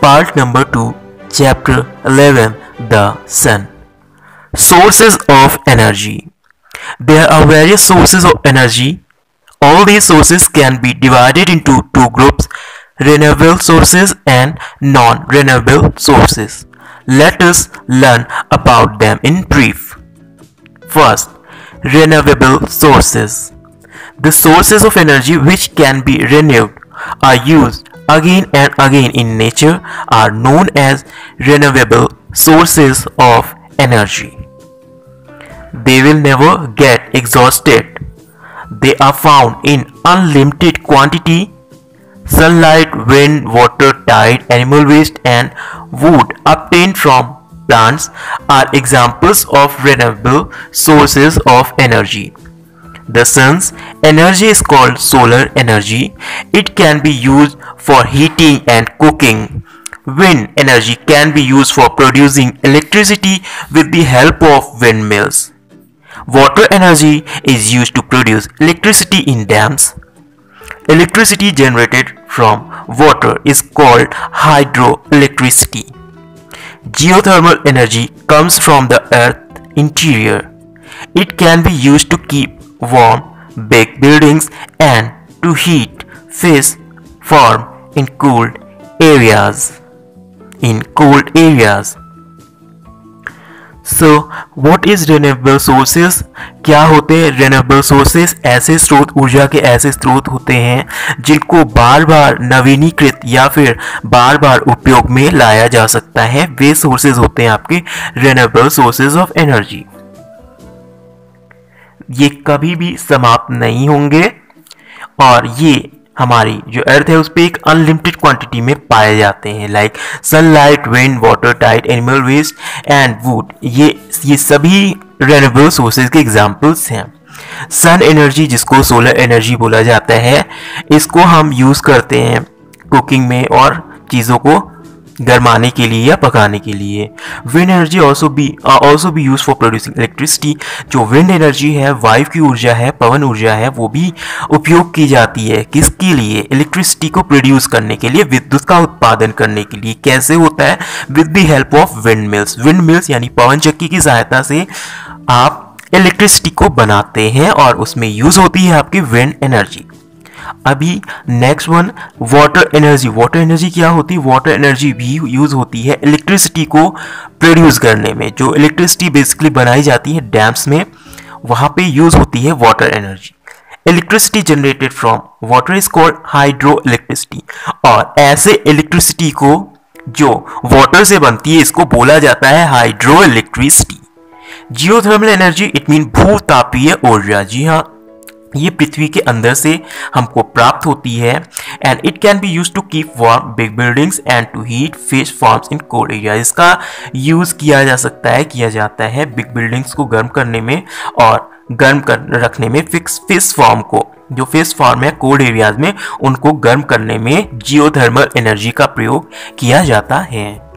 Part number 2, Chapter 11, The Sun. Sources of energy. There are various sources of energy. All these sources can be divided into two groups, renewable sources and non-renewable sources. Let us learn about them in brief. First, renewable sources. The sources of energy which can be renewed are used again and again in nature are known as renewable sources of energy. They will never get exhausted. They are found in unlimited quantity. Sunlight, wind, water, tide, animal waste and wood obtained from plants are examples of renewable sources of energy. The sun's energy is called solar energy. It can be used for heating and cooking. Wind energy can be used for producing electricity with the help of windmills. Water energy is used to produce electricity in dams. Electricity generated from water is called hydroelectricity. Geothermal energy comes from the earth interior. It can be used to keep warm big buildings and to heat fish farm in cold areas. So what is renewable sources? क्या होते हैं renewable sources? ऐसे स्रोत, ऊर्जा के ऐसे स्रोत होते हैं जिनको बार बार नवीनीकृत या फिर बार बार उपयोग में लाया जा सकता है। वे सोर्सेज होते हैं आपके renewable sources of energy। ये कभी भी समाप्त नहीं होंगे और ये हमारी जो अर्थ है उस पर एक अनलिमिटेड क्वांटिटी में पाए जाते हैं, like sunlight, wind, water, tide, animal waste and wood. ये सभी रिन्यूएबल सोर्सेज के एग्जांपल्स हैं। सन एनर्जी जिसको सोलर एनर्जी बोला जाता है, इसको हम यूज़ करते हैं कुकिंग में और चीज़ों को गरमाने के लिए या पकाने के लिए। Wind energy also be use for producing electricity. जो विंड एनर्जी है, वायु की ऊर्जा है, पवन ऊर्जा है, वो भी उपयोग की जाती है किसके लिए? इलेक्ट्रिसिटी को प्रोड्यूस करने के लिए, विद्युत का उत्पादन करने के लिए। कैसे होता है? With the help of wind mills. Wind mills यानी पवन चक्की की सहायता से आप इलेक्ट्रिसिटी को बनाते हैं और उसमें यूज होती है आपकी विंड एनर्जी। अभी next one, water energy. Water energy क्या होती है? वाटर एनर्जी भी यूज होती है इलेक्ट्रिसिटी को प्रोड्यूस करने में। जो इलेक्ट्रिसिटी बेसिकली बनाई जाती है डैम्स में, वहां पे यूज होती है water energy. Electricity generated from water is called hydro electricity. और ऐसे इलेक्ट्रिसिटी को जो वाटर से बनती है इसको बोला जाता है hydro electricity. Geothermal energy it mean भूतापीय ऊर्जा। जी हाँ, ये पृथ्वी के अंदर से हमको प्राप्त होती है and it can be use to keep warm big buildings and to heat fish farms in cold area. इसका यूज किया जाता है बिग बिल्डिंग्स को गर्म करने में और गर्म कर रखने में। फिश फार्म को, जो फिश फार्म है कोल्ड एरियाज में, उनको गर्म करने में जियोथर्मल एनर्जी का प्रयोग किया जाता है।